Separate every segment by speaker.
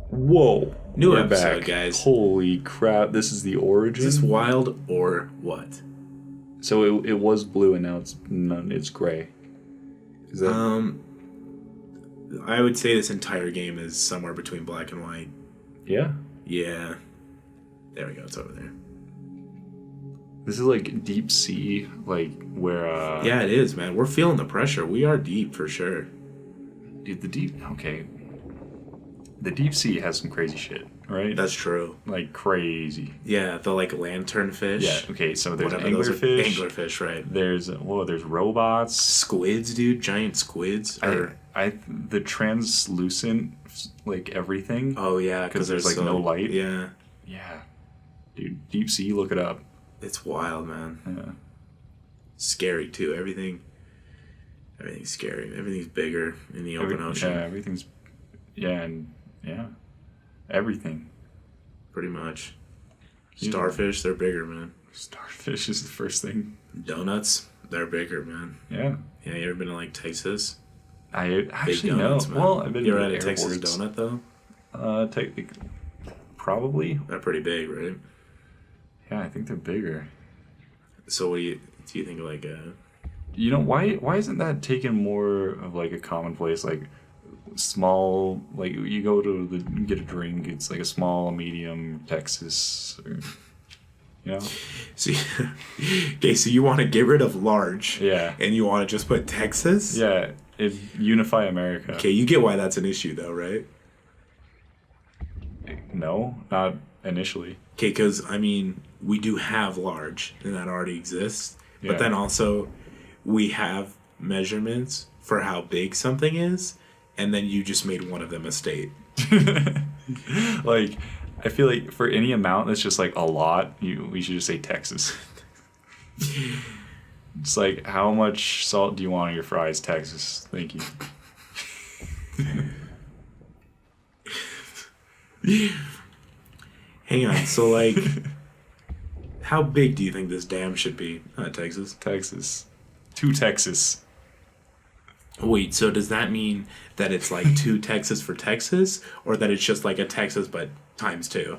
Speaker 1: Whoa.
Speaker 2: New
Speaker 1: We're
Speaker 2: episode,
Speaker 1: back.
Speaker 2: guys.
Speaker 1: Holy crap. This is the origin.
Speaker 2: Is this wild or what?
Speaker 1: So it was blue and now it's gray. Is that
Speaker 2: I would say this entire game is somewhere between black and white.
Speaker 1: Yeah?
Speaker 2: Yeah. There we go, it's over there.
Speaker 1: This is like deep sea, like where
Speaker 2: Yeah, it is, man. We're feeling the pressure. We are deep for sure.
Speaker 1: dude, the deep sea has some crazy shit, right?
Speaker 2: That's true.
Speaker 1: Like crazy.
Speaker 2: Yeah, the like lanternfish.
Speaker 1: Yeah, okay, so there's
Speaker 2: Whatever those are.
Speaker 1: anglerfish.
Speaker 2: Anglerfish, right.
Speaker 1: There's robots.
Speaker 2: Squids, dude. Giant squids.
Speaker 1: The translucent, like everything.
Speaker 2: Oh, yeah.
Speaker 1: Because there's like no light.
Speaker 2: Yeah.
Speaker 1: Yeah. Dude, deep sea, look it up.
Speaker 2: It's wild, man.
Speaker 1: Yeah.
Speaker 2: Scary, too. Everything's scary. Everything's bigger in the open ocean.
Speaker 1: Yeah, everything's... Yeah, everything.
Speaker 2: Pretty much. Starfish, they're bigger, man.
Speaker 1: Starfish is the first thing.
Speaker 2: Donuts, they're bigger, man.
Speaker 1: Yeah.
Speaker 2: Yeah, you ever been to, like, Texas?
Speaker 1: I actually
Speaker 2: Big donuts,
Speaker 1: know.
Speaker 2: man.
Speaker 1: Well, I've been
Speaker 2: You
Speaker 1: to
Speaker 2: ever had a Texas
Speaker 1: airports.
Speaker 2: donut, though?
Speaker 1: Probably.
Speaker 2: They're pretty big, right?
Speaker 1: Yeah, I think they're bigger.
Speaker 2: So what do you think of, like,
Speaker 1: You know, why isn't that taken more of, like, a commonplace, like, small, like, you go to get a drink, it's like a small, medium, Texas, or, you know?
Speaker 2: See, okay, so you want to get rid of large.
Speaker 1: Yeah.
Speaker 2: And you want to just put Texas?
Speaker 1: Yeah, unify America.
Speaker 2: Okay, you get why that's an issue, though, right?
Speaker 1: No, not initially.
Speaker 2: Okay, because, I mean, we do have large, and that already exists.
Speaker 1: Yeah.
Speaker 2: But then also, we have measurements for how big something is, and then you just made one of them a state.
Speaker 1: Like, I feel like for any amount that's just like a lot, we should just say Texas. It's like, how much salt do you want on your fries? Texas. Thank you.
Speaker 2: Hang on, so, like, how big do you think this dam should be? Texas?
Speaker 1: Texas. To Texas.
Speaker 2: Wait, so does that mean that it's like 2 Texas for Texas, or that it's just like a Texas but times 2?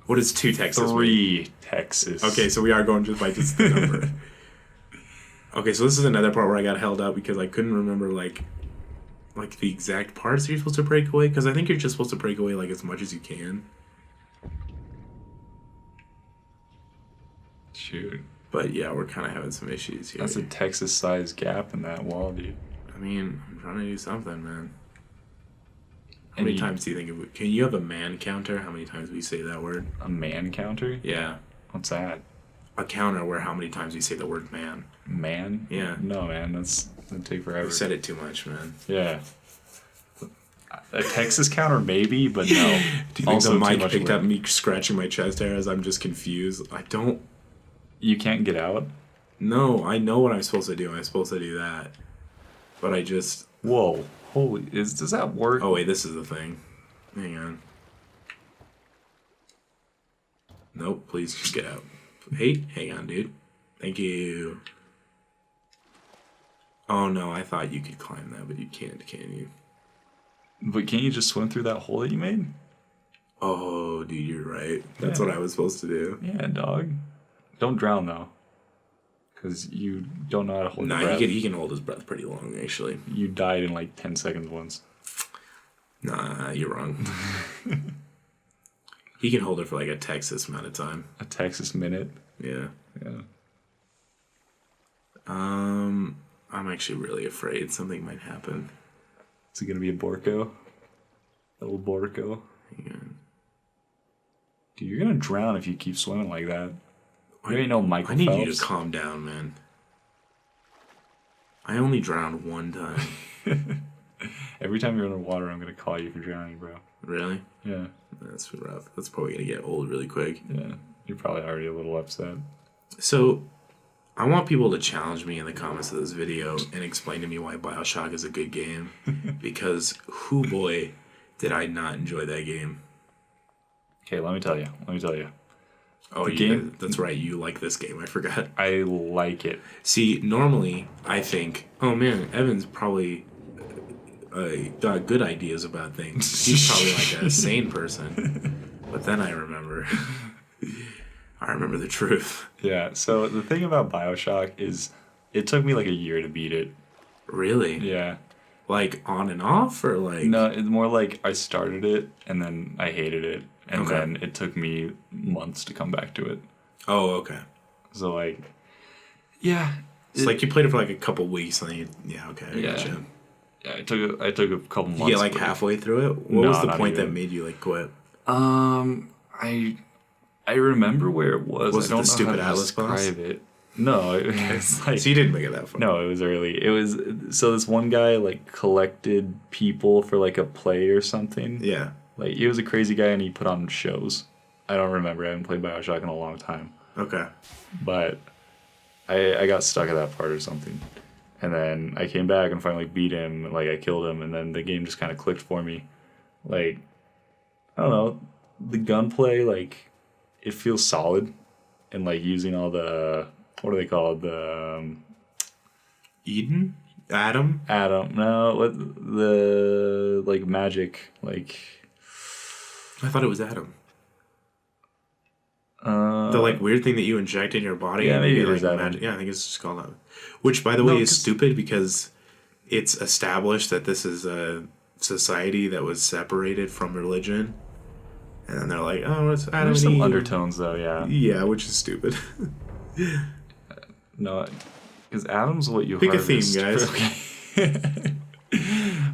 Speaker 2: What is 2 Texas?
Speaker 1: 3 Texas.
Speaker 2: Okay, so we are going just by just the number. Okay, so this is another part where I got held up because I couldn't remember like the exact parts that you're supposed to break away, because I think you're just supposed to break away like as much as you can.
Speaker 1: Shoot.
Speaker 2: But yeah, we're kind of having some issues here.
Speaker 1: That's a Texas-sized gap in that wall, dude.
Speaker 2: I mean, I'm trying to do something, man. How
Speaker 1: And
Speaker 2: many times do you think can you have a man counter? How many times we say that word?
Speaker 1: A man counter?
Speaker 2: Yeah.
Speaker 1: What's that?
Speaker 2: A counter where how many times we say the word man.
Speaker 1: Man?
Speaker 2: Yeah.
Speaker 1: No, man. That'd take forever.
Speaker 2: We said it too much, man.
Speaker 1: Yeah. A Texas counter, maybe, but no.
Speaker 2: Do you think
Speaker 1: Also
Speaker 2: the
Speaker 1: too
Speaker 2: mic
Speaker 1: much
Speaker 2: picked
Speaker 1: work.
Speaker 2: up me scratching my chest hair as I'm just confused? I don't...
Speaker 1: You can't get out?
Speaker 2: No, I know what I'm supposed to do. I'm supposed to do that. But I just...
Speaker 1: Whoa. Holy... Does that work?
Speaker 2: Oh, wait, this is the thing. Hang on. Nope, please just get out. Hey, hang on, dude. Thank you. Oh, no, I thought you could climb that, but you can't, can you?
Speaker 1: But can't you just swim through that hole that you made?
Speaker 2: Oh, dude, you're right. That's
Speaker 1: Yeah.
Speaker 2: what I was supposed to do.
Speaker 1: Yeah, dog. Don't drown, though. Because you don't know how to hold your
Speaker 2: Nah,
Speaker 1: breath.
Speaker 2: he can hold his breath pretty long, actually.
Speaker 1: You died in like 10 seconds once.
Speaker 2: Nah, you're wrong. He can hold it for like a Texas amount of time.
Speaker 1: A Texas minute.
Speaker 2: Yeah.
Speaker 1: Yeah.
Speaker 2: I'm actually really afraid something might happen.
Speaker 1: Is it going to be a Borco? A little Borco?
Speaker 2: Hang on.
Speaker 1: Dude, you're going to drown if you keep swimming like that. You ain't no Michael
Speaker 2: I need
Speaker 1: Phelps.
Speaker 2: you to calm down, man. I only drowned one time.
Speaker 1: Every time you're underwater, I'm going to call you for drowning, bro.
Speaker 2: Really?
Speaker 1: Yeah.
Speaker 2: That's rough. That's probably going to get old really quick.
Speaker 1: Yeah. You're probably already a little upset.
Speaker 2: So, I want people to challenge me in the comments of this video and explain to me why BioShock is a good game. Because, hoo boy, did I not enjoy that game.
Speaker 1: Okay, let me tell you.
Speaker 2: Oh,
Speaker 1: The game-
Speaker 2: that's right. You like this game. I forgot.
Speaker 1: I like it.
Speaker 2: See, normally, I think, oh man, Evan's probably got good ideas about things. He's probably like a sane person. But then I remember the truth.
Speaker 1: Yeah, so the thing about BioShock is it took me like a year to beat it.
Speaker 2: Really?
Speaker 1: Yeah.
Speaker 2: Like on and off, or like?
Speaker 1: No, it's more like I started it and then I hated it, and
Speaker 2: Okay.
Speaker 1: then it took me months to come back to it.
Speaker 2: Oh, okay.
Speaker 1: So like, yeah,
Speaker 2: It's like you played it for like a couple weeks, and then okay, I gotcha.
Speaker 1: Yeah, I took a couple months.
Speaker 2: You get like halfway through it. What was the point that made you like quit?
Speaker 1: I remember where it was.
Speaker 2: Was
Speaker 1: I don't
Speaker 2: it the
Speaker 1: know
Speaker 2: stupid
Speaker 1: how to
Speaker 2: Atlas boss?
Speaker 1: describe it. No, it's like
Speaker 2: So you didn't make it that far.
Speaker 1: no, it was early. It was so this one guy like collected people for like a play or something.
Speaker 2: Yeah.
Speaker 1: Like he was a crazy guy and he put on shows. I don't remember. I haven't played BioShock in a long time.
Speaker 2: Okay.
Speaker 1: But I got stuck at that part or something. And then I came back and finally beat him. Like I killed him, and then the game just kind of clicked for me. Like I don't know, the gunplay, like it feels solid, and like using all the what are they called, the
Speaker 2: Adam.
Speaker 1: no, what the like magic, like
Speaker 2: I thought it was Adam. The like weird thing that you inject in your body.
Speaker 1: Yeah, maybe it
Speaker 2: like
Speaker 1: is Adam.
Speaker 2: magic. Yeah, I think it's just called Adam. Which, by the way, is stupid because it's established that this is a society that was separated from religion, and then they're like, "Oh, it's Adam."
Speaker 1: There's
Speaker 2: and
Speaker 1: some
Speaker 2: Eve.
Speaker 1: undertones though, yeah.
Speaker 2: Yeah, which is stupid.
Speaker 1: No, because Adam's what you
Speaker 2: Pick a
Speaker 1: harvest.
Speaker 2: theme, guys.
Speaker 1: Okay.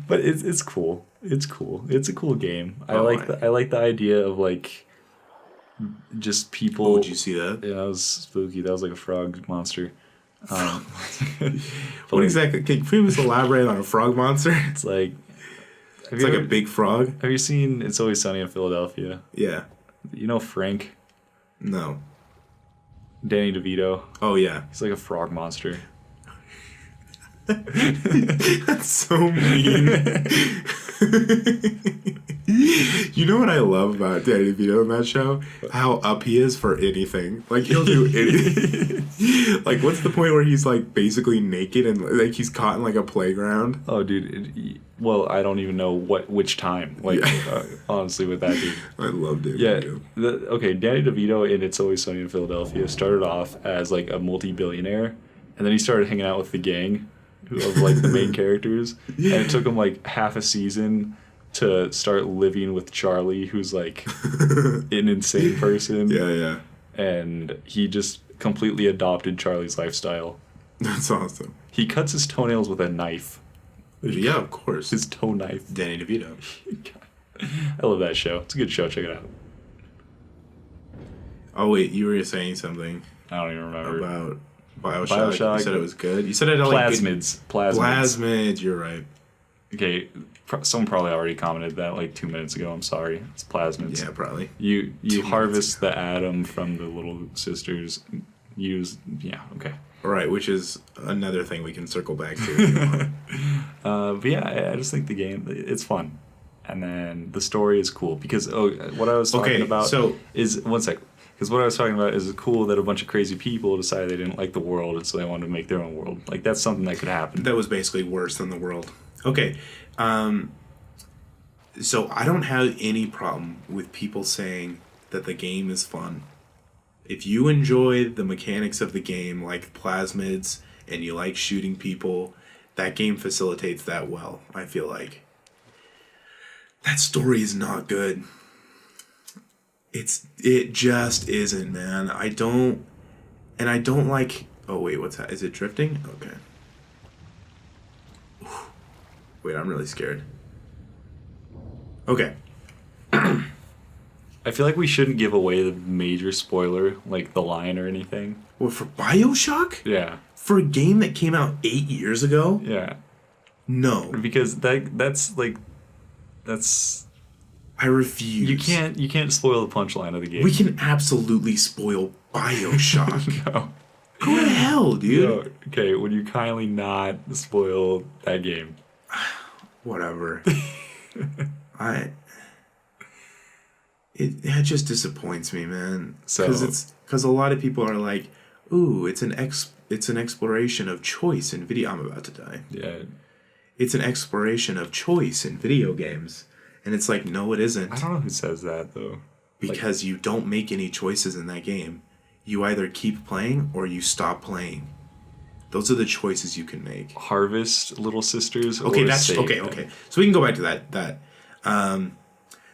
Speaker 1: But it's cool. It's cool. It's a cool game. I
Speaker 2: Oh,
Speaker 1: like the idea of like just people.
Speaker 2: Oh, did you see that?
Speaker 1: Yeah, that was spooky. That was like a frog monster.
Speaker 2: What exactly? Can you please elaborate on a frog monster?
Speaker 1: It's like
Speaker 2: It's like a big frog.
Speaker 1: Have you seen It's Always Sunny in Philadelphia?
Speaker 2: Yeah.
Speaker 1: You know Frank?
Speaker 2: No.
Speaker 1: Danny DeVito.
Speaker 2: Oh yeah.
Speaker 1: He's like a frog monster.
Speaker 2: That's so mean. You know what I love about Danny DeVito in that show? How up he is for anything. Like he'll do anything. Like what's the point where he's like basically naked and like he's caught in like a playground?
Speaker 1: Oh, dude. Well, I don't even know which time. Like honestly, with that dude.
Speaker 2: I love Danny
Speaker 1: Yeah.
Speaker 2: DeVito.
Speaker 1: Danny DeVito in It's Always Sunny in Philadelphia started off as like a multi-billionaire, and then he started hanging out with the gang of like the main characters, and it took him like half a season to start living with Charlie, who's like an insane person.
Speaker 2: Yeah.
Speaker 1: And he just completely adopted Charlie's lifestyle.
Speaker 2: That's awesome.
Speaker 1: He cuts his toenails with a knife.
Speaker 2: Yeah, of course.
Speaker 1: His toe knife.
Speaker 2: Danny DeVito.
Speaker 1: I love that show. It's a good show. Check it out.
Speaker 2: Oh wait, you were saying something
Speaker 1: I don't even remember.
Speaker 2: about Bioshock. You said it was good. You said it
Speaker 1: Plasmids.
Speaker 2: Plasmids. You're right.
Speaker 1: Okay, someone probably already commented that like 2 minutes ago. I'm sorry. It's plasmids.
Speaker 2: Yeah, probably.
Speaker 1: You harvest the atom from the little sisters. Okay.
Speaker 2: All right, which is another thing we can circle back to. If you want.
Speaker 1: But yeah, I just think the game, it's fun. And then the story is cool because what I was talking about is one sec. Because what I was talking about is it's cool that a bunch of crazy people decided they didn't like the world, and so they wanted to make their own world. Like that's something that could happen.
Speaker 2: That was basically worse than the world. Okay, so I don't have any problem with people saying that the game is fun. If you enjoy the mechanics of the game, like plasmids, and you like shooting people, that game facilitates that well, I feel like. That story is not good. It just isn't, man. I don't like... Oh, wait, what's that? Is it drifting? Okay. Wait, I'm really scared. Okay.
Speaker 1: I feel like we shouldn't give away the major spoiler, like the line or anything.
Speaker 2: What, for BioShock?
Speaker 1: Yeah.
Speaker 2: For a game that came out 8 years ago?
Speaker 1: Yeah.
Speaker 2: No.
Speaker 1: Because that's...
Speaker 2: I refuse.
Speaker 1: You can't spoil the punchline of the game.
Speaker 2: We can absolutely spoil BioShock.
Speaker 1: No.
Speaker 2: Go to hell, dude.
Speaker 1: No. Okay, would you kindly not spoil that game?
Speaker 2: Whatever. It just disappoints me, man. Because a lot of people are like, "Ooh, it's an exploration of choice in video." I'm about to die.
Speaker 1: Yeah.
Speaker 2: It's an exploration of choice in video games. And it's like, no, it isn't.
Speaker 1: I don't know who says that, though.
Speaker 2: Because you don't make any choices in that game. You either keep playing or you stop playing. Those are the choices you can make.
Speaker 1: Harvest Little Sisters.
Speaker 2: Okay,
Speaker 1: or
Speaker 2: that's
Speaker 1: save
Speaker 2: okay.
Speaker 1: them.
Speaker 2: Okay, so we can go back to that.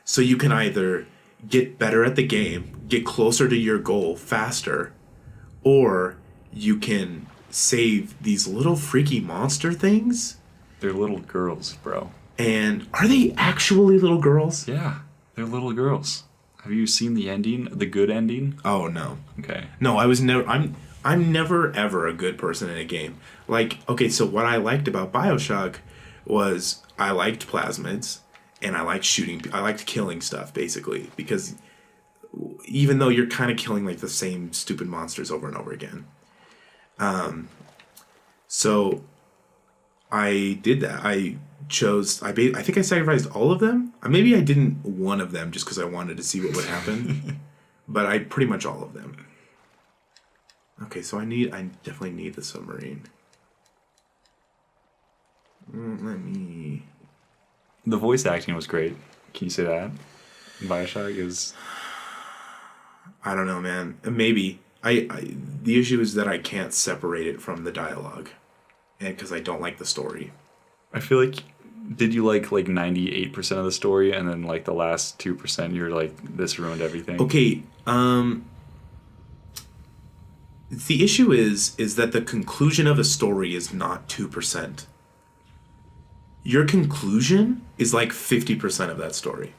Speaker 2: So you can either get better at the game, get closer to your goal faster, or you can save these little freaky monster things.
Speaker 1: They're little girls, bro.
Speaker 2: And are they actually little girls?
Speaker 1: Yeah, they're little girls. Have you seen the ending? The good ending?
Speaker 2: Oh no.
Speaker 1: Okay.
Speaker 2: No, I was never. I'm never ever a good person in a game. Like, okay, so what I liked about BioShock was I liked plasmids and I liked shooting. I liked killing stuff basically because even though you're kind of killing like the same stupid monsters over and over again. So I did that. I think I sacrificed all of them. Maybe I didn't one of them just because I wanted to see what would happen. But I pretty much all of them. Okay, so I definitely need the submarine. The
Speaker 1: voice acting was great. Can you say that? BioShock is...
Speaker 2: I don't know, man. Maybe. The issue is that I can't separate it from the dialogue. And because I don't like the story.
Speaker 1: I feel like... Did you like 98% of the story and then like the last 2% you're like, this ruined everything?
Speaker 2: Okay, the issue is that the conclusion of a story is not 2%. Your conclusion is like 50% of that story.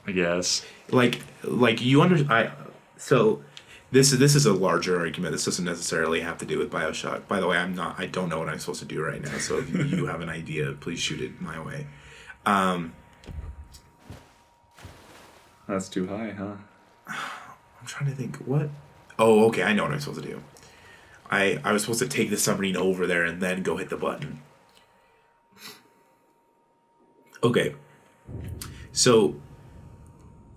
Speaker 1: I guess.
Speaker 2: Like you so this is a larger argument. This doesn't necessarily have to do with BioShock. By the way, I don't know what I'm supposed to do right now. So if you have an idea, please shoot it my way.
Speaker 1: That's too high, huh?
Speaker 2: I'm trying to think what. Oh, okay, I know what I'm supposed to do. I was supposed to take the submarine over there and then go hit the button. Okay. So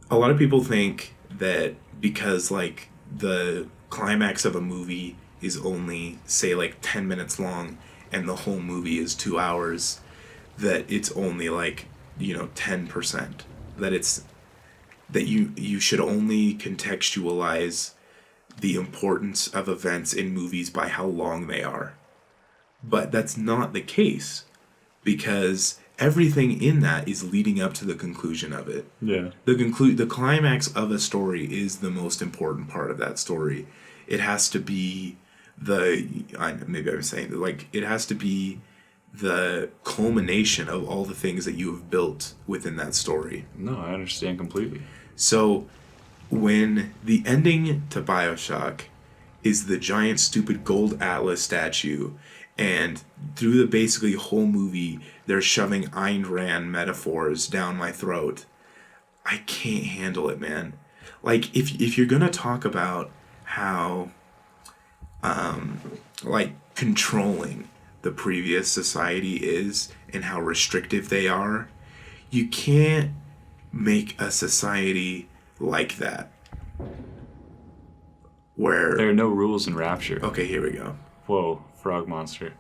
Speaker 2: a lot of people think that because like the climax of a movie is only say like 10 minutes long and the whole movie is 2 hours, that it's only like 10%, that you should only contextualize the importance of events in movies by how long they are. But that's not the case, because everything in that is leading up to the conclusion of it.
Speaker 1: Yeah.
Speaker 2: The climax of a story is the most important part of that story. It has to be it has to be the culmination of all the things that you have built within that story.
Speaker 1: No, I understand completely.
Speaker 2: So when the ending to BioShock is the giant stupid gold Atlas statue, and through the basically whole movie they're shoving Ayn Rand metaphors down my throat, I can't handle it, man. Like if you're gonna talk about how controlling the previous society is and how restrictive they are, you can't make a society like that where
Speaker 1: there are no rules in Rapture.
Speaker 2: Okay, here we go.
Speaker 1: Whoa, frog monster.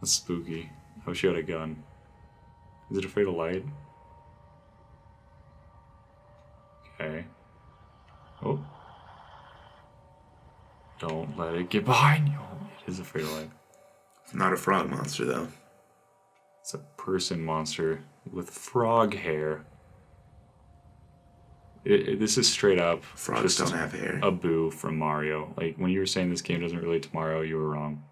Speaker 1: That's spooky. I wish you had a gun. Is it afraid of light? Okay. Oh. Don't let it get behind you. It is afraid of light.
Speaker 2: It's not a frog monster, though.
Speaker 1: It's a person monster with frog hair. This is straight up.
Speaker 2: Frogs don't have hair.
Speaker 1: A boo from Mario. Like, when you were saying this game doesn't relate to Mario, you were wrong.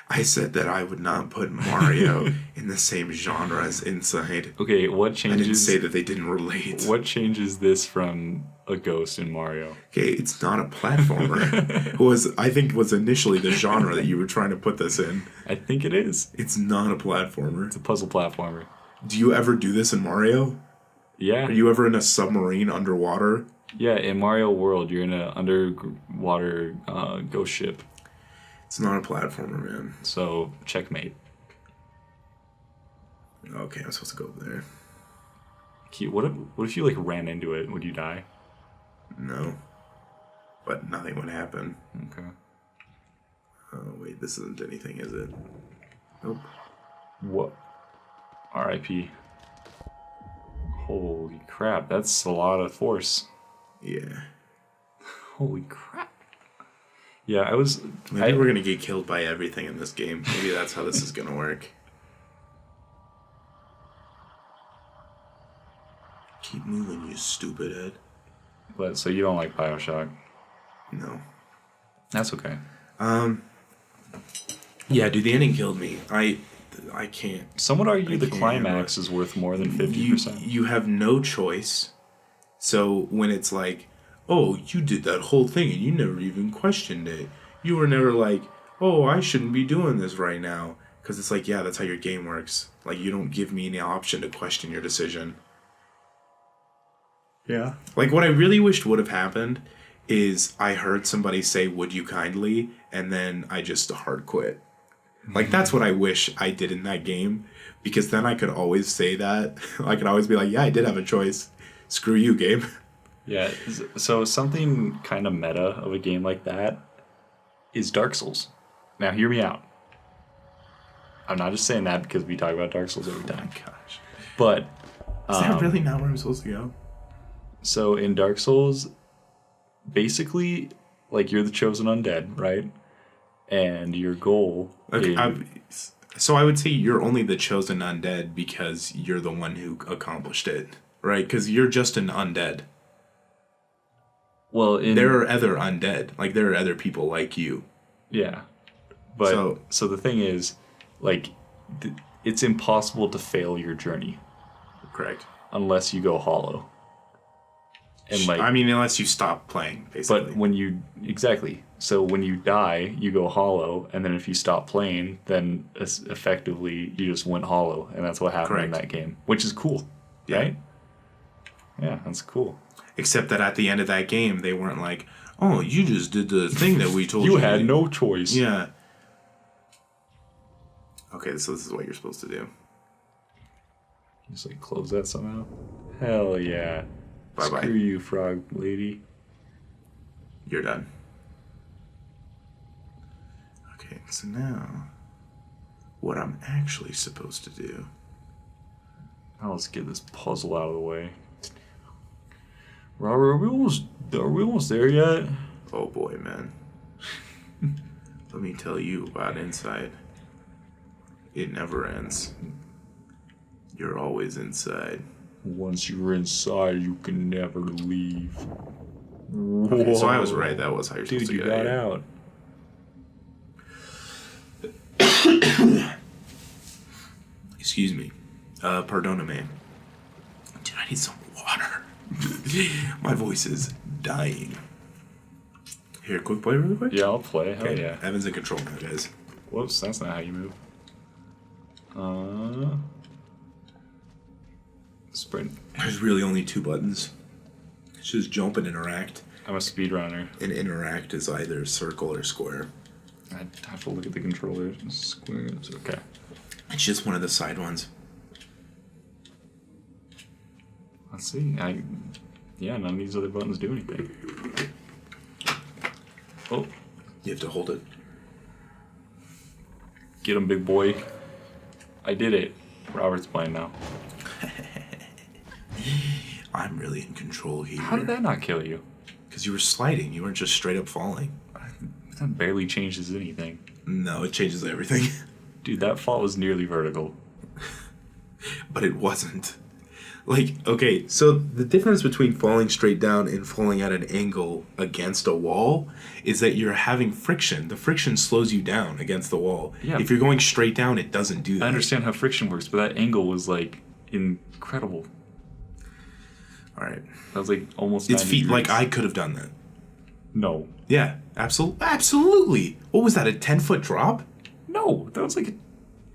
Speaker 2: I said that I would not put Mario in the same genre as Inside.
Speaker 1: Okay, what changes...
Speaker 2: I didn't say that they didn't relate.
Speaker 1: What changes this from a ghost in Mario?
Speaker 2: Okay, it's not a platformer. I think was initially the genre that you were trying to put this in.
Speaker 1: I think it is.
Speaker 2: It's not a platformer.
Speaker 1: It's a puzzle platformer.
Speaker 2: Do you ever do this in Mario?
Speaker 1: Yeah.
Speaker 2: Are you ever in a submarine underwater?
Speaker 1: Yeah, in Mario World, you're in an underwater ghost ship.
Speaker 2: It's not a platformer, man.
Speaker 1: So, checkmate.
Speaker 2: Okay, I'm supposed to go there.
Speaker 1: What if you, like, ran into it? Would you die?
Speaker 2: No. But nothing would happen.
Speaker 1: Okay.
Speaker 2: Oh, wait, this isn't anything, is it? Nope.
Speaker 1: What? R.I.P. Holy crap, that's a lot of force.
Speaker 2: Yeah.
Speaker 1: Holy crap. Yeah, I was...
Speaker 2: Maybe we're going to get killed by everything in this game. Maybe that's how this is going to work. Keep moving, you stupid head.
Speaker 1: But, so you don't like Bioshock?
Speaker 2: No.
Speaker 1: That's okay.
Speaker 2: Yeah, dude, the ending killed me. I can't.
Speaker 1: Some would argue the climax is worth more than 50%.
Speaker 2: You have no choice. So when it's like, oh, you did that whole thing and you never even questioned it. You were never like, oh, I shouldn't be doing this right now. Because it's like, yeah, that's how your game works. Like, you don't give me any option to question your decision.
Speaker 1: Yeah.
Speaker 2: Like, what I really wished would have happened is I heard somebody say, would you kindly? And then I just hard quit. Like, that's what I wish I did in that game. Because then I could always say that. I could always be like, yeah, I did have a choice. Screw you, game.
Speaker 1: Yeah, so something kind of meta of a game like that is Dark Souls. Now, hear me out. I'm not just saying that because we talk about Dark Souls every time.
Speaker 2: Oh my gosh.
Speaker 1: But...
Speaker 2: Is that really not where I'm supposed to go?
Speaker 1: So, in Dark Souls, basically, like, you're the chosen undead, right? And your goal
Speaker 2: so I would say you're only the chosen undead because you're the one who accomplished it, right? Because you're just an undead.
Speaker 1: Well,
Speaker 2: there are other undead. Like, there are other people like you.
Speaker 1: Yeah. But, so the thing is, like, it's impossible to fail your journey.
Speaker 2: Correct.
Speaker 1: Unless you go hollow. And like,
Speaker 2: I mean, unless you stop playing, basically.
Speaker 1: But when you... Exactly. So when you die, you go hollow, and then if you stop playing, then effectively you just went hollow, and that's what happened in that game. Which is cool, right? Yeah, that's cool.
Speaker 2: Except that at the end of that game, they weren't like, oh, you just did the thing that we told you.
Speaker 1: You had no choice.
Speaker 2: Yeah. Okay, so this is what you're supposed to do.
Speaker 1: Just like close that somehow. Hell yeah.
Speaker 2: Bye-bye.
Speaker 1: Screw you, frog lady.
Speaker 2: You're done. Okay, so now, what I'm actually supposed to do...
Speaker 1: Now let's get this puzzle out of the way. Robert, are we almost there yet?
Speaker 2: Oh boy, man. Let me tell you about Inside. It never ends. You're always inside.
Speaker 1: Once you're inside, you can never leave.
Speaker 2: Okay, so I was right. That was how you're supposed to get
Speaker 1: got out.
Speaker 2: Excuse me. Pardoname. Dude, I need some water. My voice is dying. Here, quick play really quick?
Speaker 1: Yeah, I'll play. Hell yeah.
Speaker 2: Evan's in control now, guys.
Speaker 1: Whoops, that's not how you move. Sprint.
Speaker 2: There's really only two buttons. It's just jump and interact.
Speaker 1: I'm a speedrunner.
Speaker 2: And interact is either circle or square.
Speaker 1: I have to look at the controller. Squares. Okay.
Speaker 2: It's just one of the side ones.
Speaker 1: Let's see. Yeah, none of these other buttons do anything. Oh.
Speaker 2: You have to hold it.
Speaker 1: Get him, big boy. I did it. Robert's playing now.
Speaker 2: I'm really in control here.
Speaker 1: How did that not kill you?
Speaker 2: Because you were sliding. You weren't just straight up falling.
Speaker 1: That barely changes anything.
Speaker 2: No, it changes everything.
Speaker 1: Dude, that fall was nearly vertical.
Speaker 2: But it wasn't. Like, okay, so the difference between falling straight down and falling at an angle against a wall is that you're having friction. The friction slows you down against the wall.
Speaker 1: Yeah.
Speaker 2: If you're going straight down, it doesn't do that.
Speaker 1: I understand how friction works, but that angle was, like, incredible.
Speaker 2: All right.
Speaker 1: That was, like, almost
Speaker 2: It's
Speaker 1: 90
Speaker 2: feet.
Speaker 1: degrees.
Speaker 2: Like, I could have done that.
Speaker 1: No.
Speaker 2: Yeah, absolutely. What was that, a 10-foot drop?
Speaker 1: No, that was, like, a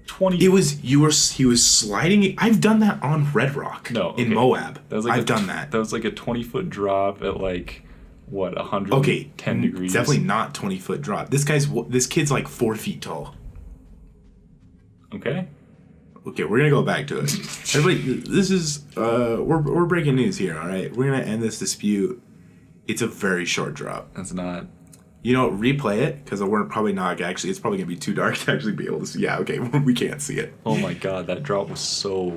Speaker 1: 20...
Speaker 2: He was sliding. I've done that on Red Rock.
Speaker 1: No, okay.
Speaker 2: In Moab.
Speaker 1: That was like
Speaker 2: I've done that.
Speaker 1: That was like a 20-foot drop at like what 110 degrees.
Speaker 2: Definitely not 20-foot drop. This kid's like 4 feet tall.
Speaker 1: Okay.
Speaker 2: Okay, we're gonna go back to it. Everybody, this is we're breaking news here. All right, we're gonna end this dispute. It's a very short drop.
Speaker 1: That's not.
Speaker 2: You know, replay it, because we're probably not actually, it's probably going to be too dark to actually be able to see. Yeah, okay, we can't see it.
Speaker 1: Oh my god, that drop was so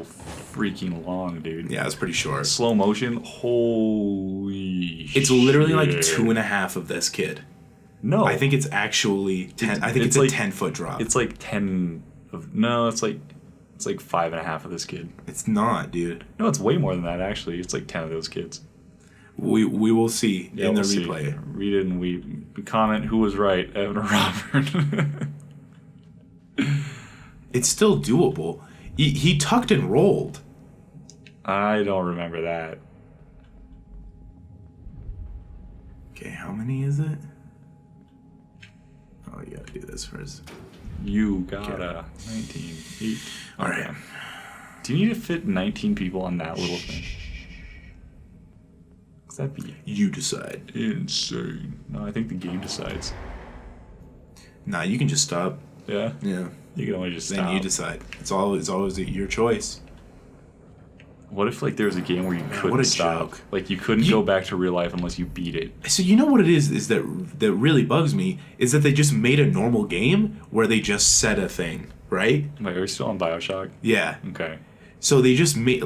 Speaker 1: freaking long, dude.
Speaker 2: Yeah, it's pretty short.
Speaker 1: Slow motion, holy
Speaker 2: It's literally
Speaker 1: shit.
Speaker 2: like 2.5 of this kid.
Speaker 1: No.
Speaker 2: I think it's actually 10. I think it's
Speaker 1: like,
Speaker 2: a 10-foot drop.
Speaker 1: It's like 10 of, no, it's like 5.5 of this kid.
Speaker 2: It's not, dude.
Speaker 1: No, it's way more than that, actually. It's like 10 of those kids.
Speaker 2: We will see in the replay.
Speaker 1: See. Read it and we comment who was right, Evan or Robert.
Speaker 2: It's still doable. He tucked and rolled.
Speaker 1: I don't remember that.
Speaker 2: Okay, how many is it? Oh, you gotta do this first.
Speaker 1: You gotta. 19. 8.
Speaker 2: All right.
Speaker 1: Do you need to fit 19 people on that little thing? That'd be
Speaker 2: You decide.
Speaker 1: insane. No, I think the game decides.
Speaker 2: Nah, you can just stop.
Speaker 1: Yeah?
Speaker 2: Yeah.
Speaker 1: You can only just
Speaker 2: Then
Speaker 1: stop.
Speaker 2: you decide. It's always your choice.
Speaker 1: What if, like, there was a game where you couldn't
Speaker 2: what a
Speaker 1: stop?
Speaker 2: joke.
Speaker 1: Like, you couldn't go back to real life unless you beat it.
Speaker 2: So you know what it is that really bugs me is that they just made a normal game where they just said a thing, right?
Speaker 1: Wait, are we still on Bioshock?
Speaker 2: Yeah.
Speaker 1: Okay.
Speaker 2: So they just made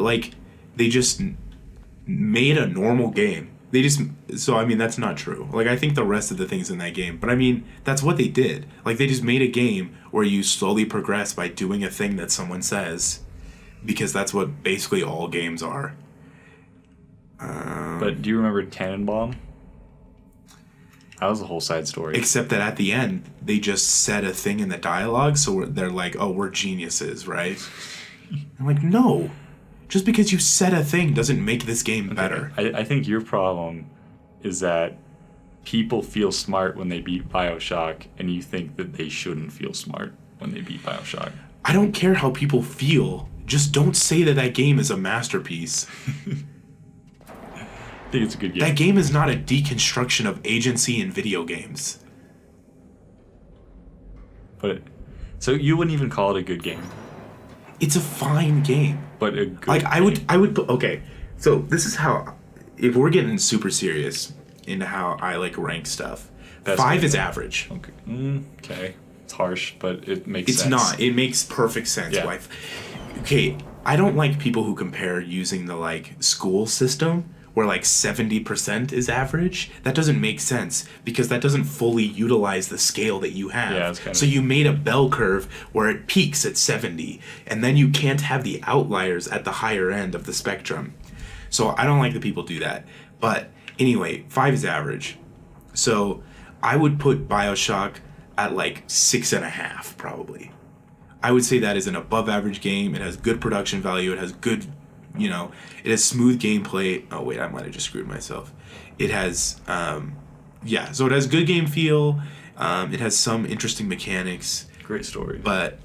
Speaker 2: made a normal game. So I mean that's not true. Like I think the rest of the things in that game, but I mean that's what they did. Like they just made a game where you slowly progress by doing a thing that someone says, because that's what basically all games are.
Speaker 1: But do you remember Tannenbaum? That was a whole side story.
Speaker 2: Except that at the end they just said a thing in the dialogue, so they're like, "Oh, we're geniuses," right? I'm like, no. Just because you said a thing doesn't make this game better.
Speaker 1: I think your problem is that people feel smart when they beat Bioshock, and you think that they shouldn't feel smart when they beat Bioshock.
Speaker 2: I don't care how people feel. Just don't say that game is a masterpiece.
Speaker 1: I think it's a good game.
Speaker 2: That game is not a deconstruction of agency in video games.
Speaker 1: But so you wouldn't even call it a good game.
Speaker 2: It's a fine game.
Speaker 1: But a good
Speaker 2: like I
Speaker 1: game.
Speaker 2: would put, okay. So this is how, if we're getting super serious into how I like rank stuff.
Speaker 1: That's
Speaker 2: 5
Speaker 1: good.
Speaker 2: is average.
Speaker 1: Okay. Okay. It's harsh, but it makes
Speaker 2: It's
Speaker 1: sense.
Speaker 2: not. It makes perfect sense.
Speaker 1: Yeah.
Speaker 2: Why? Okay, I don't like people who compare using the like school system where like 70% is average. That doesn't make sense because that doesn't fully utilize the scale that you have.
Speaker 1: Yeah, it's kind of-
Speaker 2: So you made a bell curve where it peaks at 70, and then you can't have the outliers at the higher end of the spectrum. So I don't like that people do that. But anyway, 5 is average. So I would put Bioshock at like 6.5 probably. I would say that is an above average game. It has good production value. It has good, it has smooth gameplay. Oh wait, I might have just screwed myself. It has, so it has good game feel. It has some interesting mechanics.
Speaker 1: Great story.
Speaker 2: But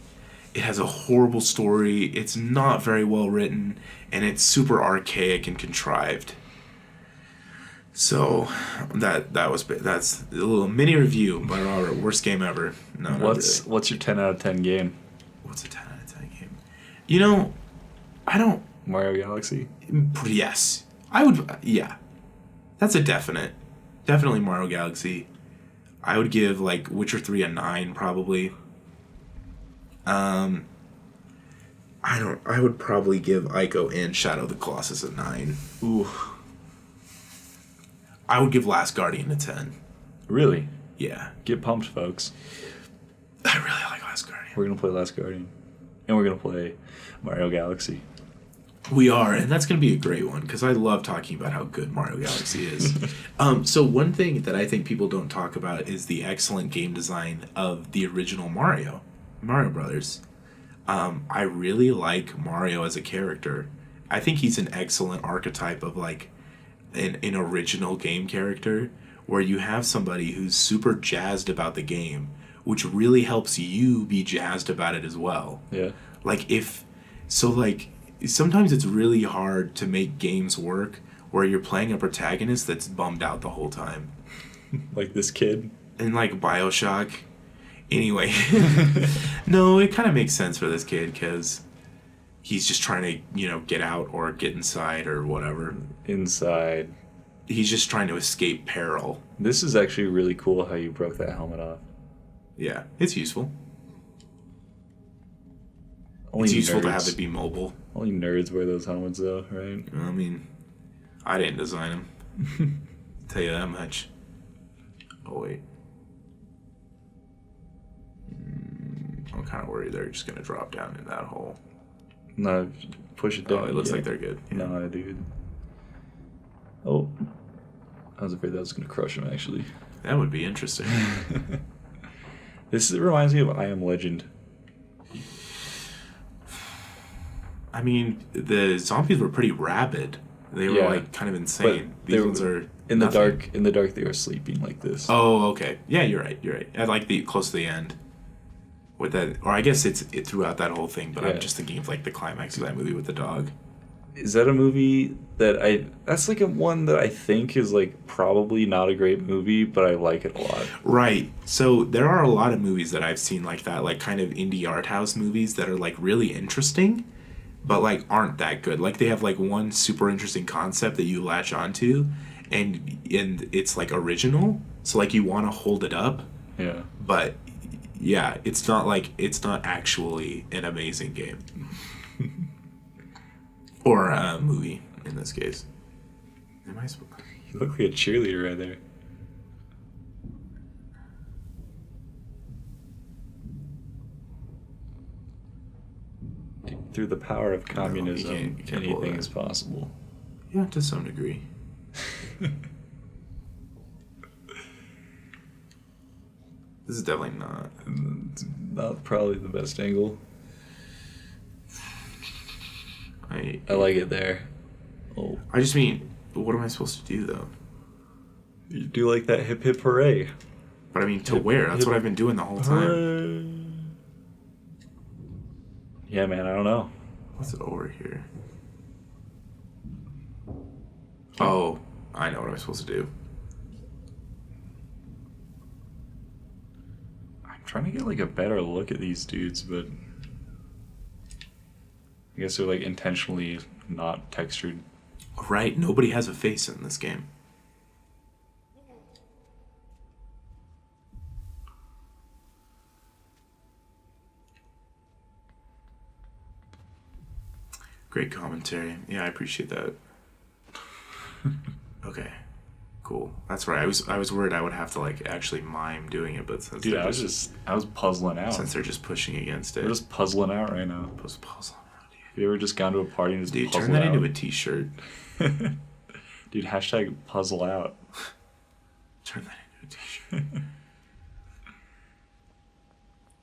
Speaker 2: it has a horrible story. It's not very well written, and it's super archaic and contrived. So that's a little mini review by Robert. Worst game ever. No, not really.
Speaker 1: What's your 10 out of 10 game?
Speaker 2: What's a 10 out of 10 game? I don't.
Speaker 1: Mario Galaxy?
Speaker 2: Yes, I would. Yeah, that's a definitely Mario Galaxy. I would give like Witcher 3 a 9 probably. I would probably give Ico and Shadow of the Colossus a 9.
Speaker 1: Ooh.
Speaker 2: I would give Last Guardian a 10.
Speaker 1: Really?
Speaker 2: Yeah.
Speaker 1: Get pumped, folks.
Speaker 2: I really like Last Guardian.
Speaker 1: We're going to play Last Guardian. And we're going to play Mario Galaxy.
Speaker 2: We are, and that's going to be a great one, because I love talking about how good Mario Galaxy is. So one thing that I think people don't talk about is the excellent game design of the original Mario Brothers. I really like Mario as a character. I think he's an excellent archetype of like an original game character, where you have somebody who's super jazzed about the game, which really helps you be jazzed about it as well.
Speaker 1: Yeah.
Speaker 2: Sometimes it's really hard to make games work where you're playing a protagonist that's bummed out the whole time.
Speaker 1: Like this kid?
Speaker 2: And like Bioshock. Anyway. No, it kind of makes sense for this kid because he's just trying to, get out or get inside or whatever.
Speaker 1: Inside.
Speaker 2: he's just trying to escape peril.
Speaker 1: This is actually really cool how you broke that helmet off.
Speaker 2: Yeah, it's useful.
Speaker 1: Only
Speaker 2: it's useful to
Speaker 1: nerds.
Speaker 2: have it be mobile.
Speaker 1: Only nerds wear those helmets, though, right?
Speaker 2: I mean, I didn't design them. Tell you that much. Oh, wait. I'm kind of worried they're just going to drop down in that hole.
Speaker 1: No, push it down.
Speaker 2: Oh, it looks like they're good. Yeah.
Speaker 1: No, dude. Oh. I was afraid that was going to crush him, actually.
Speaker 2: That would be interesting.
Speaker 1: This reminds me of I Am Legend.
Speaker 2: I mean, the zombies were pretty rabid. They were like kind of insane. These ones are
Speaker 1: in the dark. In the dark, they were sleeping like this.
Speaker 2: Oh, okay. Yeah, you're right. You're right. I like the close to the end. With that, or I guess it's throughout that whole thing. But I'm just thinking of like the climax of that movie with the dog.
Speaker 1: Is that a movie that that's like a one that I think is like probably not a great movie, but I like it a lot.
Speaker 2: Right. So there are a lot of movies that I've seen like that, like kind of indie art house movies that are like really interesting, but like aren't that good. Like they have like one super interesting concept that you latch onto, and it's like original. So like you want to hold it up.
Speaker 1: Yeah.
Speaker 2: But yeah, it's not actually an amazing game. Or a movie, in this case. Am I supposed to...
Speaker 1: You look like a cheerleader right there. Through the power of communism,
Speaker 2: you can't
Speaker 1: anything is possible.
Speaker 2: Yeah, to some degree. This is definitely
Speaker 1: not probably the best angle.
Speaker 2: I
Speaker 1: like it there. Oh.
Speaker 2: I just mean, what am I supposed to do though?
Speaker 1: You do like that hip hip hooray.
Speaker 2: But I mean, to where? That's what I've been doing the whole time.
Speaker 1: Yeah, man, I don't know.
Speaker 2: What's it over here? Oh, I know what I'm supposed to do.
Speaker 1: I'm trying to get like a better look at these dudes, but I guess they're like intentionally not textured.
Speaker 2: Right, nobody has a face in this game. Great commentary. Yeah, I appreciate that. Okay, cool. That's right. I was worried I would have to like actually mime doing it, but since
Speaker 1: dude, I was puzzling out.
Speaker 2: Since they're just pushing against it.
Speaker 1: We're just puzzling out right now.
Speaker 2: Puzzling out, dude.
Speaker 1: Have you ever just gone to a party and just puzzled
Speaker 2: turn that
Speaker 1: out?
Speaker 2: into a t-shirt.
Speaker 1: Dude, hashtag puzzle out.
Speaker 2: Turn that into a t-shirt.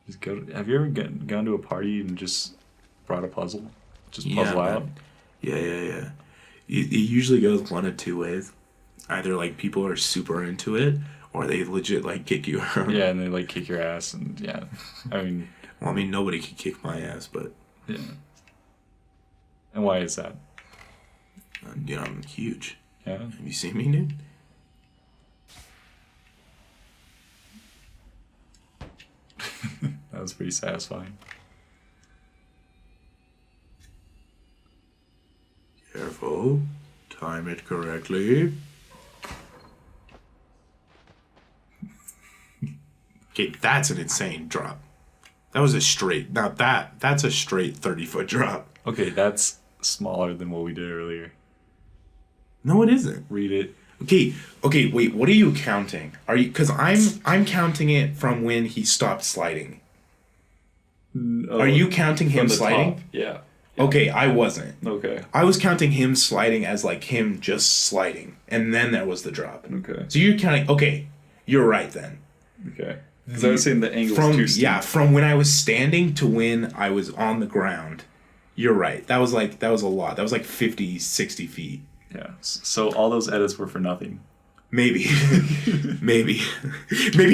Speaker 1: Just go. Have you ever gone to a party and just brought a puzzle? Just puzzle out?
Speaker 2: Yeah. It usually goes one of two ways. Either like people are super into it, or they legit like kick you out.
Speaker 1: Yeah, and they like kick your ass, and yeah. I mean...
Speaker 2: Well, I mean, nobody can kick my ass, but...
Speaker 1: Yeah. And why is that?
Speaker 2: You know, I'm huge.
Speaker 1: Yeah?
Speaker 2: Have you seen me, dude?
Speaker 1: That was pretty satisfying.
Speaker 2: Careful. Time it correctly. Okay, that's an insane drop. That was a straight... Now that's a straight 30-foot drop.
Speaker 1: Okay, that's smaller than what we did earlier.
Speaker 2: No, it isn't.
Speaker 1: Read it.
Speaker 2: Okay, wait, what are you counting? Are you... Because I'm counting it from when he stopped sliding. Are you counting him sliding?
Speaker 1: Top. Yeah.
Speaker 2: Okay, I wasn't.
Speaker 1: Okay.
Speaker 2: I was counting him sliding as like him just sliding, and then there was the drop.
Speaker 1: Okay.
Speaker 2: So you're counting... Okay, you're right then.
Speaker 1: Okay. Because I was saying the angle's too steep.
Speaker 2: Yeah, from when I was standing to when I was on the ground, you're right. That was a lot. That was like 50, 60 feet.
Speaker 1: Yeah. So all those edits were for nothing.
Speaker 2: Maybe. Maybe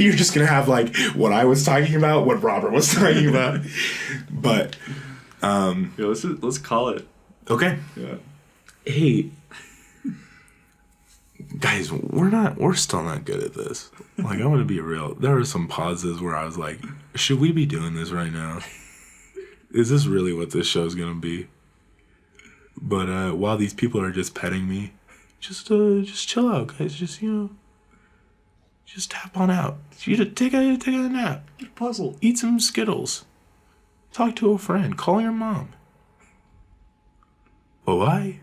Speaker 2: you're just going to have like what I was talking about, what Robert was talking about. But,
Speaker 1: yeah, let's call it.
Speaker 2: Okay.
Speaker 1: Yeah.
Speaker 2: Hey, guys, we're still not good at this. Like, I want to be real. There were some pauses where I was like, should we be doing this right now? Is this really what this show's going to be? But while these people are just petting me, Just chill out, guys. Just just tap on out. You just take a nap.
Speaker 1: Puzzle.
Speaker 2: Eat some Skittles. Talk to a friend. Call your mom. Bye-bye.